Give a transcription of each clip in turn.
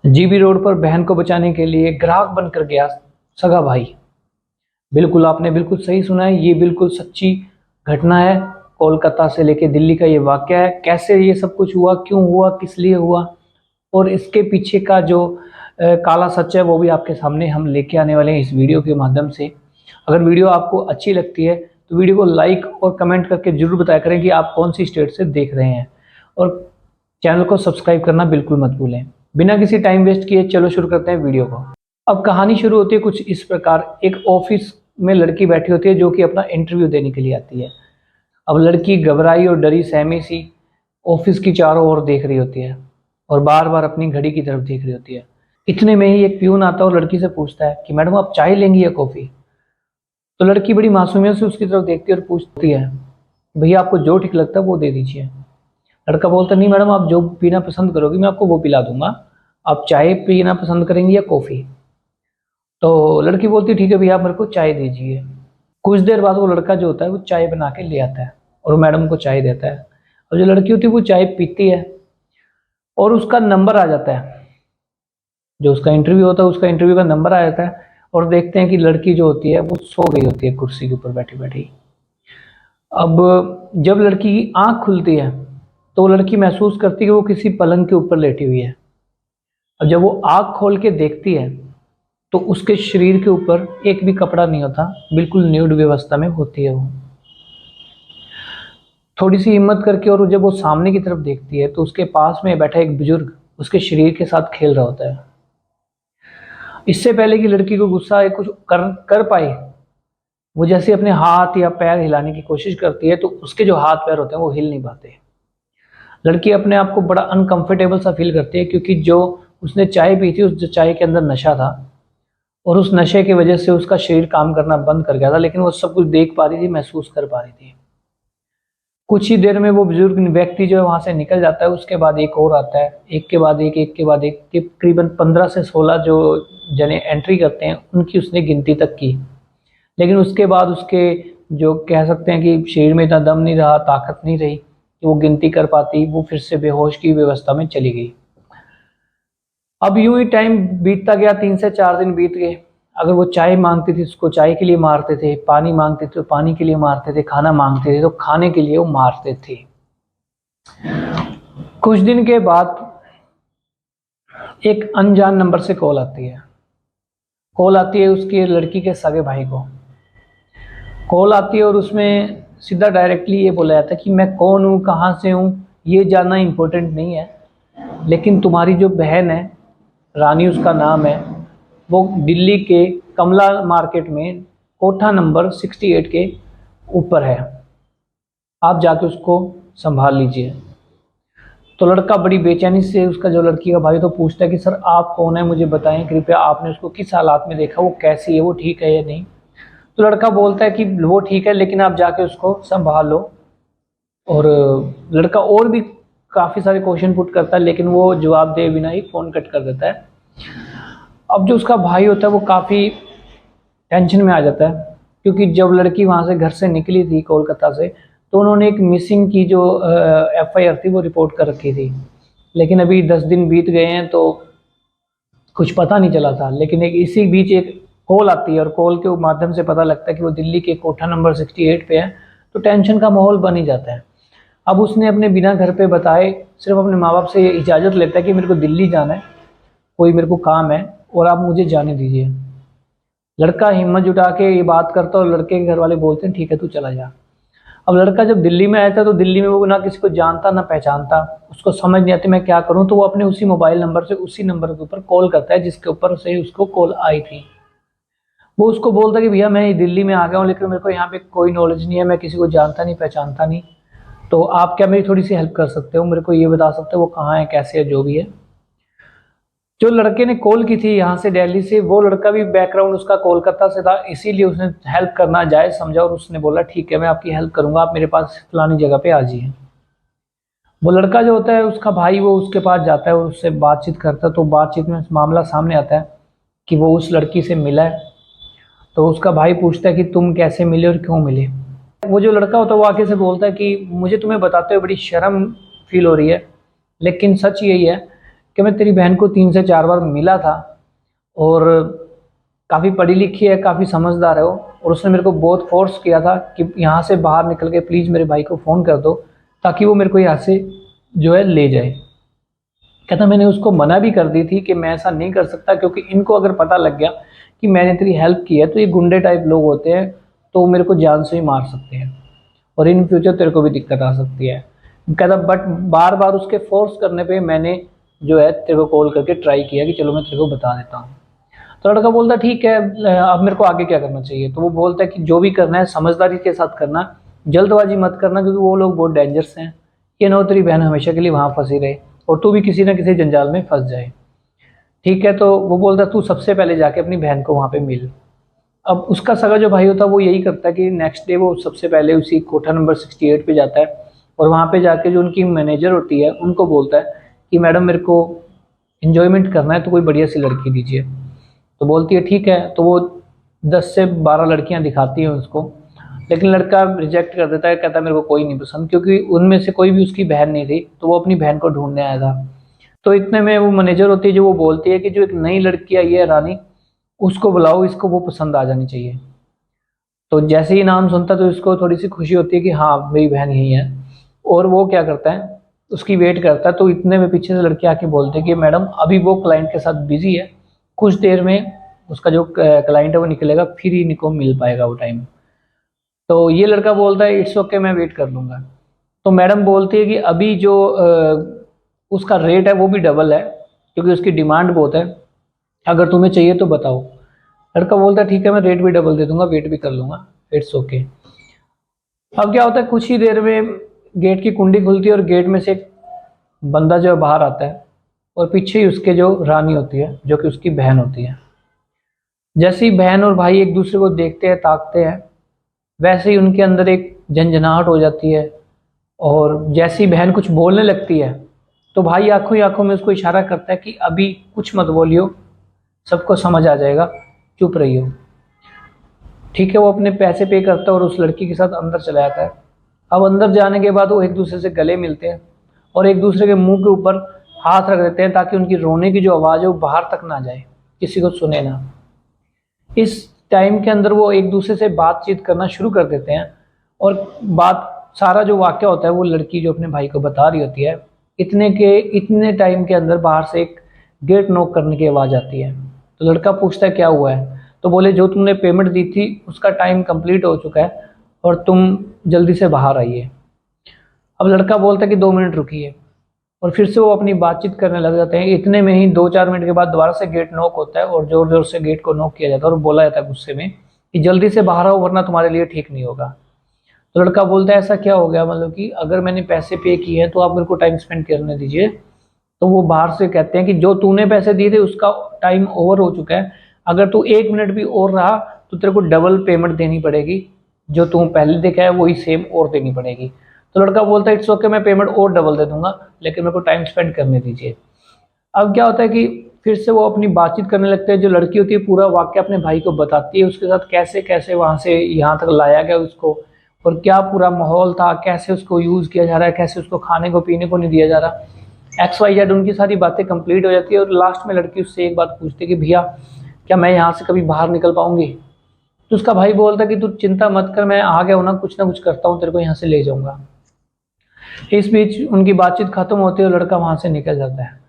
GB road पर बहन को बचाने के लिए ग्राहक बनकर गया सगा भाई। बिल्कुल आपने बिल्कुल सही सुना है, ये बिल्कुल सच्ची घटना है। कोलकाता से लेके दिल्ली का ये वाकया है। कैसे ये सब कुछ हुआ, क्यों हुआ, किस लिए हुआ और इसके पीछे का जो काला सच है वो भी आपके सामने हम लेके आने वाले हैं इस वीडियो के माध्यम से। अगर वीडियो आपको अच्छी लगती है तो वीडियो को लाइक और कमेंट करके जरूर बताया करें कि आप कौन सी स्टेट से देख रहे हैं और चैनल को सब्सक्राइब करना बिल्कुल मत भूलें। बिना किसी टाइम वेस्ट किए चलो शुरू करते हैं वीडियो को। अब कहानी शुरू होती है कुछ इस प्रकार। एक ऑफिस में लड़की बैठी होती है जो कि अपना इंटरव्यू देने के लिए आती है। अब लड़की घबराई और डरी सहमी सी ऑफिस की चारों ओर देख रही होती है और बार बार अपनी घड़ी की तरफ देख रही होती है। इतने में ही एक प्यून आता है और लड़की से पूछता है कि मैडम आप चाय लेंगी या कॉफ़ी। तो लड़की बड़ी मासूमियत से उसकी तरफ देखती है और पूछती है भैया आपको जो ठीक लगता है वो दे दीजिए। लड़का बोलता नहीं मैडम आप जो पीना पसंद करोगी मैं आपको वो पिला दूंगा, आप चाय पीना पसंद करेंगी या कॉफ़ी। तो लड़की बोलती ठीक है भैया आप मेरे को चाय दीजिए। कुछ देर बाद वो लड़का जो होता है वो चाय बना के ले आता है और मैडम को चाय देता है। और जो लड़की होती है वो चाय पीती है और उसका नंबर आ जाता है। जो उसका इंटरव्यू होता है उसका इंटरव्यू का नंबर आ जाता है और देखते हैं कि लड़की जो होती है वो सो गई होती है कुर्सी के ऊपर बैठी बैठी। अब जब लड़की की आंख खुलती है तो वो लड़की महसूस करती है कि वो किसी पलंग के ऊपर लेटी हुई है। अब जब वो आंख खोल के देखती है तो उसके शरीर के ऊपर एक भी कपड़ा नहीं होता, बिल्कुल न्यूड व्यवस्था में होती है वो। थोड़ी सी हिम्मत करके और जब वो सामने की तरफ देखती है तो उसके पास में बैठा एक बुजुर्ग उसके शरीर के साथ खेल रहा होता है। इससे पहले कि लड़की को गुस्सा कुछ कर पाए वो जैसे अपने हाथ या पैर हिलाने की कोशिश करती है तो उसके जो हाथ पैर होते हैं वो हिल नहीं पाते। लड़की अपने आप को बड़ा अनकंफर्टेबल सा फील करती है क्योंकि जो उसने चाय पी थी उस चाय के अंदर नशा था और उस नशे की वजह से उसका शरीर काम करना बंद कर गया था, लेकिन वो सब कुछ देख पा रही थी, महसूस कर पा रही थी। कुछ ही देर में वो बुजुर्ग व्यक्ति जो है वहां से निकल जाता है। उसके बाद एक और आता है, एक के बाद एक के बाद एक, तकरीबन 15 से 16 जो जने एंट्री करते हैं उनकी उसने गिनती तक की। लेकिन उसके बाद उसके जो कह सकते हैं कि शरीर में इतना दम नहीं रहा, ताकत नहीं रही कि वो गिनती कर पाती। वो फिर से बेहोश की व्यवस्था में चली गई। अब यूं ही टाइम बीतता गया, 3 से 4 दिन बीत गए। अगर वो चाय मांगती थी उसको चाय के लिए मारते थे, पानी मांगते थे तो पानी के लिए मारते थे, खाना मांगते थे तो खाने के लिए वो मारते थे। कुछ दिन के बाद एक अनजान नंबर से कॉल आती है। कॉल आती है उसके लड़की के सगे भाई को। कॉल आती है और उसमें सीधा डायरेक्टली ये बोला जाता है कि मैं कौन हूँ, कहाँ से हूँ, ये जानना इम्पोर्टेंट नहीं है, लेकिन तुम्हारी जो बहन है, रानी उसका नाम है, वो दिल्ली के कमला मार्केट में कोठा नंबर 68 के ऊपर है, आप जाके उसको संभाल लीजिए। तो लड़का बड़ी बेचैनी से, उसका जो लड़की का भाई तो पूछता है कि सर आप कौन है, मुझे बताएं कृपया, आपने उसको किस हालात में देखा, वो कैसी है, वो ठीक है या नहीं। तो लड़का बोलता है कि वो ठीक है लेकिन आप जाके उसको संभाल लो। और लड़का और भी काफ़ी सारे क्वेश्चन पुट करता है लेकिन वो जवाब दे बिना ही फ़ोन कट कर देता है। अब जो उसका भाई होता है वो काफ़ी टेंशन में आ जाता है क्योंकि जब लड़की वहाँ से घर से निकली थी कोलकाता से तो उन्होंने एक मिसिंग की जो FIR थी वो रिपोर्ट कर रखी थी। लेकिन अभी 10 दिन बीत गए हैं तो कुछ पता नहीं चला था। लेकिन एक इसी बीच एक कॉल आती है और कॉल के माध्यम से पता लगता है कि वो दिल्ली के कोठा नंबर 68 पे है। तो टेंशन का माहौल बन ही जाता है। अब उसने अपने बिना घर पे बताए सिर्फ अपने माँ बाप से ये इजाज़त लेता है कि मेरे को दिल्ली जाना है, कोई मेरे को काम है और आप मुझे जाने दीजिए। लड़का हिम्मत जुटा के ये बात करता है और लड़के के घर वाले बोलते हैं ठीक है तू चला जा। अब लड़का जब दिल्ली में आया था तो दिल्ली में वो ना किसी को जानता ना पहचानता, उसको समझ नहीं आती मैं क्या करूं। तो वो अपने उसी मोबाइल नंबर से उसी नंबर के ऊपर कॉल करता है जिसके ऊपर से उसको कॉल आई थी। वो उसको बोलता है कि भैया मैं दिल्ली में आ गया हूँ लेकिन मेरे को यहाँ पे कोई नॉलेज नहीं है, मैं किसी को जानता नहीं पहचानता नहीं, तो आप क्या मेरी थोड़ी सी हेल्प कर सकते हो, मेरे को ये बता सकते हो वो कहाँ है, कैसे है, जो भी है। जो लड़के ने कॉल की थी यहाँ से दिल्ली से, वो लड़का भी बैकग्राउंड उसका कोलकाता से था, इसीलिए उसने हेल्प करना जायज़ समझा और उसने बोला ठीक है मैं आपकी हेल्प करूँगा, आप मेरे पास फलानी जगह पे आ जाइए। वो लड़का जो होता है उसका भाई वो उसके पास जाता है और उससे बातचीत करता है। तो बातचीत में मामला सामने आता है कि वो उस लड़की से मिला है। तो उसका भाई पूछता है कि तुम कैसे मिले और क्यों मिले। वो जो लड़का होता है वो आके से बोलता है कि मुझे तुम्हें बताते हुए बड़ी शर्म फील हो रही है, लेकिन सच यही है कि मैं तेरी बहन को 3 से 4 बार मिला था और काफ़ी पढ़ी लिखी है, काफ़ी समझदार है वो, और उसने मेरे को बहुत फोर्स किया था कि यहाँ से बाहर निकल के प्लीज़ मेरे भाई को फ़ोन कर दो ताकि वो मेरे को यहाँ से जो है ले जाए। कहता मैंने उसको मना भी कर दी थी कि मैं ऐसा नहीं कर सकता, क्योंकि इनको अगर पता लग गया कि मैंने तेरी हेल्प की है तो ये गुंडे टाइप लोग होते हैं, तो मेरे को जान से ही मार सकते हैं और इन फ्यूचर तेरे को भी दिक्कत आ सकती है। कहता बट बार बार उसके फोर्स करने पे मैंने जो है तेरे को कॉल करके ट्राई किया कि चलो मैं तेरे को बता देता हूँ। तो लड़का बोलता ठीक है, अब मेरे को आगे क्या करना चाहिए। तो वो बोलता है कि जो भी करना है समझदारी के साथ करना, जल्दबाजी मत करना, क्योंकि वो लोग बहुत डेंजरस हैं। ये ना हो तेरी बहन हमेशा के लिए वहाँ फंसी रहे और तू भी किसी ना किसी जंजाल में फंस जाए। ठीक है, तो वो बोलता तू सबसे पहले जाके अपनी बहन को वहाँ पे मिल। अब उसका सगा जो भाई होता है वो यही करता है कि नेक्स्ट डे वो सबसे पहले उसी कोठा नंबर 68 पे जाता है और वहाँ पे जाके जो उनकी मैनेजर होती है उनको बोलता है कि मैडम मेरे को इन्जॉयमेंट करना है तो कोई बढ़िया सी लड़की दीजिए। तो बोलती है ठीक है। तो वो 10 से 12 लड़कियां दिखाती हैं उसको, लेकिन लड़का रिजेक्ट कर देता है, कहता है मेरे को कोई नहीं पसंद, क्योंकि उनमें से कोई भी उसकी बहन नहीं थी, तो वो अपनी बहन को ढूंढने आया था। तो इतने में वो मैनेजर होती है जो वो बोलती है कि जो एक नई लड़की आई है रानी, उसको बुलाओ, इसको वो पसंद आ जानी चाहिए। तो जैसे ही नाम सुनता तो इसको थोड़ी सी खुशी होती है कि हाँ मेरी बहन यही है, और वो क्या करता है उसकी वेट करता है। तो इतने में पीछे से लड़के आके बोलते हैं कि मैडम अभी वो क्लाइंट के साथ बिजी है, कुछ देर में उसका जो क्लाइंट है वो निकलेगा, फिर ही इनको मिल पाएगा वो टाइम। तो ये लड़का बोलता है इट्स ओके मैं वेट कर लूँगा। तो मैडम बोलती है कि अभी जो उसका रेट है वो भी डबल है, क्योंकि उसकी डिमांड बहुत है, अगर तुम्हें चाहिए तो बताओ। लड़का बोलता है ठीक है मैं रेट भी डबल दे दूंगा, वेट भी कर लूँगा, इट्स ओके। अब क्या होता है कुछ ही देर में गेट की कुंडी खुलती है और गेट में से एक बंदा जो है बाहर आता है, और पीछे ही उसके जो रानी होती है जो कि उसकी बहन होती है। जैसे ही बहन और भाई एक दूसरे को देखते हैं ताकते हैं, वैसे ही उनके अंदर एक झंझनाहट हो जाती है, और जैसे ही बहन कुछ बोलने लगती है तो भाई आंखों ही आंखों में उसको इशारा करता है कि अभी कुछ मत बोलियो, सबको समझ आ जाएगा, चुप रहियो। ठीक है, वो अपने पैसे पे करता है और उस लड़की के साथ अंदर चला जाता है। अब अंदर जाने के बाद वो एक दूसरे से गले मिलते हैं और एक दूसरे के मुंह के ऊपर हाथ रख देते हैं ताकि उनकी रोने की जो आवाज़ है वो बाहर तक ना जाए, किसी को सुने ना। इस टाइम के अंदर वो एक दूसरे से बातचीत करना शुरू कर देते हैं, और बात सारा जो वाक़या होता है वो लड़की जो अपने भाई को बता रही होती है। इतने टाइम के अंदर बाहर से एक गेट नॉक करने की आवाज़ आती है। तो लड़का पूछता है क्या हुआ है। तो बोले जो तुमने पेमेंट दी थी उसका टाइम कंप्लीट हो चुका है और तुम जल्दी से बाहर आइए। अब लड़का बोलता है कि 2 मिनट रुकिए, और फिर से वो अपनी बातचीत करने लग जाते हैं। इतने में ही 2-4 मिनट के बाद दोबारा से गेट नॉक होता है और जोर जोर से गेट को नॉक किया जाता है और बोला जाता है गुस्से में कि जल्दी से बाहर आओ वरना तुम्हारे लिए ठीक नहीं होगा। तो लड़का बोलता है ऐसा क्या हो गया, मतलब कि अगर मैंने पैसे पे किए हैं तो आप मेरे को टाइम स्पेंड करने दीजिए। तो वो बाहर से कहते हैं कि जो तूने पैसे दिए थे उसका टाइम ओवर हो चुका है, अगर तू 1 मिनट भी और रहा तो तेरे को डबल पेमेंट देनी पड़ेगी, जो तू पहले देखा है वही सेम और देनी पड़ेगी। तो लड़का बोलता है इट्स ओके मैं पेमेंट और डबल दे दूंगा, लेकिन मेरे को टाइम स्पेंड करने दीजिए। अब क्या होता है कि फिर से वो अपनी बातचीत करने लगते हैं। जो लड़की होती है पूरा वाक्य अपने भाई को बताती है, उसके साथ कैसे कैसे वहाँ से यहाँ तक लाया गया उसको, और क्या पूरा माहौल था, कैसे उसको यूज़ किया जा रहा है, कैसे उसको खाने को पीने को नहीं दिया जा रहा। XYZ उनकी सारी बातें कंप्लीट हो जाती है, और लास्ट में लड़की उससे एक बात पूछती है कि भैया क्या मैं यहाँ से कभी बाहर निकल पाऊंगी। तो उसका भाई बोलता है कि तू चिंता मत कर, मैं आ गया हूँ ना कुछ करता हूँ, तेरे को यहाँ से ले जाऊँगा। इस बीच उनकी बातचीत खत्म होती है और लड़का वहाँ से निकल जाता है।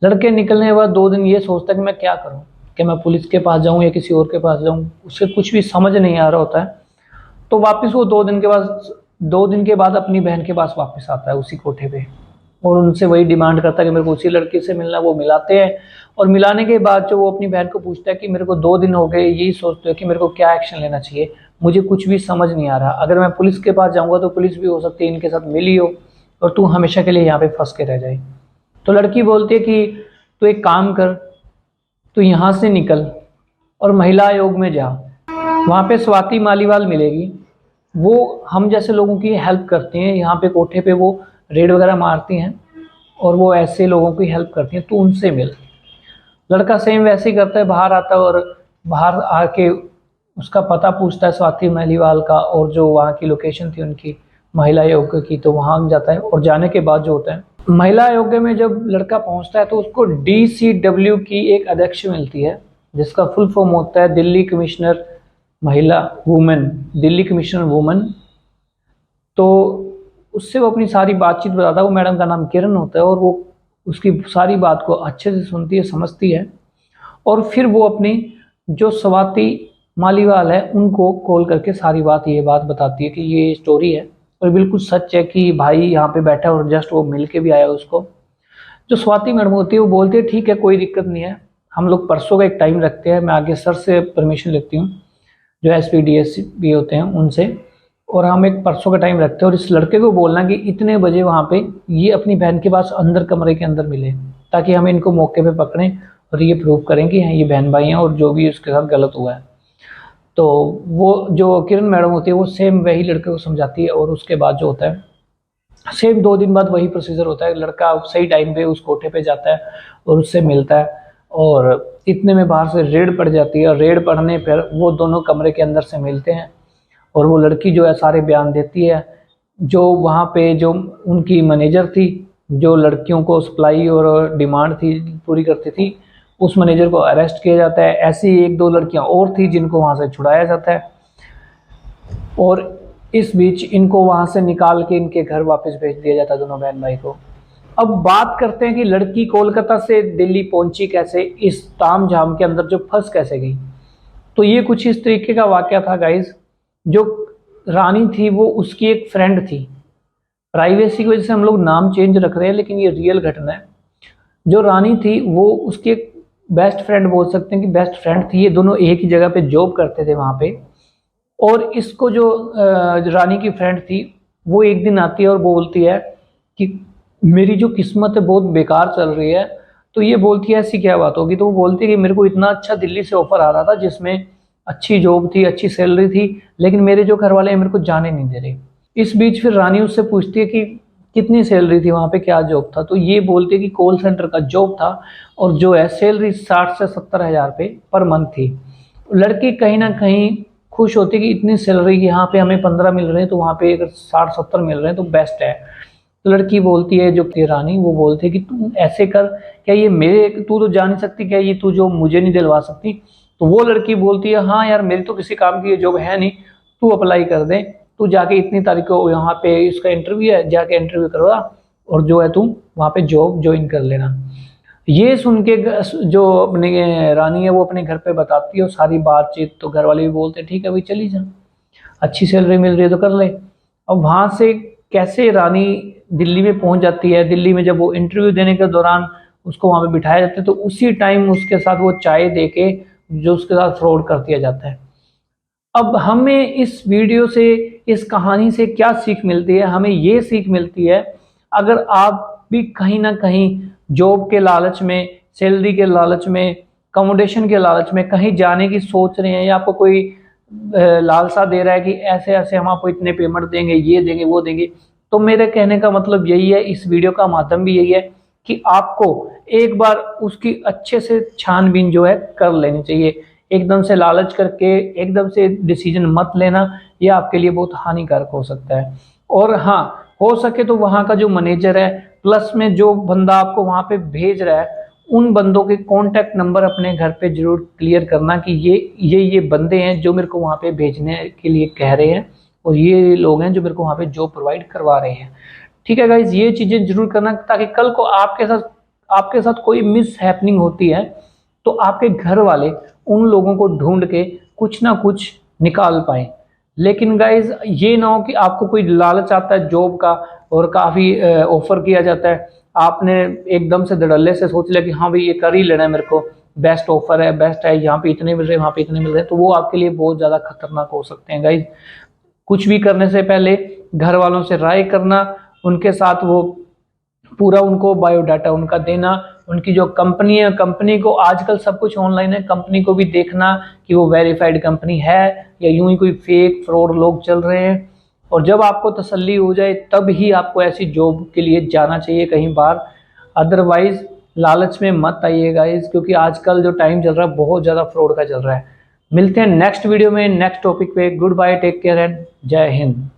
लड़के निकलने के बाद 2 दिन ये सोचता है कि मैं क्या करूँ, कि मैं पुलिस के पास जाऊँ या किसी और के पास जाऊँ, उसे कुछ भी समझ नहीं आ रहा होता है। तो वापस वो 2 दिन के बाद अपनी बहन के पास वापस आता है उसी कोठे पे, और उनसे वही डिमांड करता है कि मेरे को उसी लड़की से मिलना। वो मिलाते हैं, और मिलाने के बाद जो वो अपनी बहन को पूछता है कि मेरे को 2 दिन हो गए, यही सोचते हो कि मेरे को क्या एक्शन लेना चाहिए, मुझे कुछ भी समझ नहीं आ रहा। अगर मैं पुलिस के पास जाऊँगा तो पुलिस भी हो सकती है इनके साथ मिली हो और तू हमेशा के लिए यहाँ पे फंस के रह जाए। तो लड़की बोलती है कि तू एक काम कर, तू यहाँ से निकल और महिला आयोग में जा, वहाँ पे स्वाति मालीवाल मिलेगी, वो हम जैसे लोगों की हेल्प करती हैं। यहाँ पे कोठे पे वो रेड वगैरह मारती हैं और वो ऐसे लोगों की हेल्प करती हैं, तो उनसे मिल। लड़का सेम वैसे ही करता है, बाहर आता है और बाहर आके उसका पता पूछता है स्वाति मालीवाल का, और जो वहाँ की लोकेशन थी उनकी महिला आयोग की, तो वहाँ जाता है। और जाने के बाद जो होता है महिला आयोग में जब लड़का पहुंचता है तो उसको DCW की एक अध्यक्ष मिलती है, जिसका फुल फॉर्म होता है दिल्ली कमिश्नर महिला वुमेन, दिल्ली कमिश्नर वुमेन। तो उससे वो अपनी सारी बातचीत बताता है। वो मैडम का नाम किरण होता है और वो उसकी सारी बात को अच्छे से सुनती है, समझती है। और फिर वो अपनी जो स्वाति मालीवाल है उनको कॉल करके सारी बात ये बात बताती है कि ये स्टोरी है और बिल्कुल सच है कि भाई यहाँ पे बैठा है और जस्ट वो मिल के भी आया उसको। जो स्वाति मैडम होती है वो बोलती है ठीक है कोई दिक्कत नहीं है, हम लोग परसों का एक टाइम रखते हैं, मैं आगे सर से परमिशन लेती हूँ जो SPDS भी होते हैं उनसे, और हम एक परसों का टाइम रखते हैं और इस लड़के को बोलना कि इतने बजे वहाँ पे ये अपनी बहन के पास अंदर कमरे के अंदर मिले, ताकि हम इनको मौके पे पकड़ें और ये प्रूव करें कि ये बहन भाई हैं और जो भी उसके साथ गलत हुआ है। तो वो जो किरण मैडम होती है वो सेम वही लड़के को समझाती है और उसके बाद जो होता है सेम 2 दिन बाद वही प्रोसीजर होता है। लड़का सही टाइम पे उस कोठे पे जाता है और उससे मिलता है और इतने में बाहर से रेड पड़ जाती है और रेड पड़ने पर वो दोनों कमरे के अंदर से मिलते हैं और वो लड़की जो है सारे बयान देती है। जो वहाँ पे जो उनकी मैनेजर थी जो लड़कियों को सप्लाई और डिमांड थी पूरी करती थी, उस मैनेजर को अरेस्ट किया जाता है। ऐसी 1-2 लड़कियां और थी जिनको वहाँ से छुड़ाया जाता है और इस बीच इनको वहाँ से निकाल के इनके घर वापस भेज दिया जाता है दोनों बहन भाई को। अब बात करते हैं कि लड़की कोलकाता से दिल्ली पहुंची कैसे, इस तामझाम के अंदर जो फंस कैसे गई। तो ये कुछ इस तरीके का वाकया था गाइज। जो रानी थी वो उसकी एक फ्रेंड थी, प्राइवेसी की वजह से हम लोग नाम चेंज रख रहे हैं लेकिन ये रियल घटना है। जो रानी थी वो उसकी एक बेस्ट फ्रेंड बोल सकते हैं कि बेस्ट फ्रेंड थी, ये दोनों एक ही जगह पे जॉब करते थे वहाँ पे। और इसको जो रानी की फ्रेंड थी वो एक दिन आती है और बोलती है कि मेरी जो किस्मत है बहुत बेकार चल रही है। तो ये बोलती है ऐसी क्या बात होगी, तो वो बोलती है कि मेरे को इतना अच्छा दिल्ली से ऑफर आ रहा था जिसमें अच्छी जॉब थी, अच्छी सैलरी थी, लेकिन मेरे जो घर वाले हैं मेरे को जाने नहीं दे रहे। इस बीच फिर रानी उससे पूछती है कि कितनी सैलरी थी वहाँ पे, क्या जॉब था। तो ये बोलती है कि कॉल सेंटर का जॉब था और जो है सैलरी 60 से 70 हज़ार पे पर मंथ थी। लड़की कहीं ना कहीं खुश होती है कि इतनी सैलरी यहाँ पे हमें 15 मिल रहे हैं तो वहाँ पे अगर 60-70 मिल रहे हैं तो बेस्ट है। तो लड़की बोलती है जो रानी वो बोलती है कि तू ऐसे कर, क्या ये मेरे, तू तो जा नहीं सकती, क्या ये तू जो मुझे नहीं दिलवा सकती। तो वो लड़की बोलती है हाँ यार मेरी तो किसी काम की ये जॉब है नहीं, तू अप्लाई कर दे, तू जाके इतनी तारीख को यहाँ पे इसका इंटरव्यू है, जाके इंटरव्यू करवा और जो है तू वहाँ पे जॉब ज्वाइन कर लेना। ये सुन के जो अपने रानी है वो अपने घर पे बताती है और सारी बातचीत, तो घर वाले भी बोलते हैं ठीक है भाई चली जा, अच्छी सैलरी मिल रही है तो कर ले। अब वहाँ से कैसे रानी दिल्ली में पहुँच जाती है। दिल्ली में जब वो इंटरव्यू देने के दौरान उसको वहाँ पे बिठाया जाता है तो उसी टाइम उसके साथ वो चाय दे के जो उसके साथ फ्रॉड कर दिया जाता है। अब हमें इस वीडियो से, इस कहानी से क्या सीख मिलती है? हमें ये सीख मिलती है अगर आप भी कहीं ना कहीं जॉब के लालच में, सैलरी के लालच में, कमोडेशन के लालच में कहीं जाने की सोच रहे हैं या आपको कोई लालसा दे रहा है कि ऐसे ऐसे हम आपको इतने पेमेंट देंगे, ये देंगे, वो देंगे, तो मेरे कहने का मतलब यही है, इस वीडियो का माध्यम भी यही है कि आपको एक बार उसकी अच्छे से छानबीन जो है कर लेनी चाहिए। एकदम से लालच करके एकदम से डिसीजन मत लेना, ये आपके लिए बहुत हानिकारक हो सकता है। और हाँ, हो सके तो वहाँ का जो मैनेजर है प्लस में जो बंदा आपको वहाँ पे भेज रहा है उन बंदों के कॉन्टैक्ट नंबर अपने घर पे जरूर क्लियर करना कि ये बंदे हैं जो मेरे को वहाँ पे भेजने के लिए कह रहे हैं और ये लोग हैं जो मेरे को वहाँ पे जॉब प्रोवाइड करवा रहे हैं। ठीक है गाइज, ये चीज़ें जरूर करना ताकि कल को आपके साथ कोई मिस हैपनिंग होती है तो आपके घर वाले उन लोगों को ढूंढ के कुछ ना कुछ निकाल पाए। लेकिन गाइज ये ना हो कि आपको कोई लालच आता है जॉब का और काफ़ी ऑफर किया जाता है, आपने एकदम से धड़ल्ले से सोच लिया कि हाँ भाई ये कर ही लेना है, मेरे को बेस्ट ऑफर है, बेस्ट है, यहाँ पे इतने मिल रहे हैं, वहाँ पे इतने मिल रहे हैं, तो वो आपके लिए बहुत ज़्यादा खतरनाक हो सकते हैं गाइज। कुछ भी करने से पहले घर वालों से राय करना, उनके साथ वो पूरा उनको बायोडाटा उनका देना, उनकी जो कंपनी है, कंपनी को आजकल सब कुछ ऑनलाइन है, कंपनी को भी देखना कि वो वेरीफाइड कंपनी है या यूं ही कोई फेक फ्रॉड लोग चल रहे हैं। और जब आपको तसल्ली हो जाए तब ही आपको ऐसी जॉब के लिए जाना चाहिए कहीं बार, अदरवाइज लालच में मत आइएगा इस, क्योंकि आजकल जो टाइम चल रहा है बहुत ज़्यादा फ्रॉड का चल रहा है। मिलते हैं नेक्स्ट वीडियो में नेक्स्ट टॉपिक पे। Good bye, take care and जय हिंद।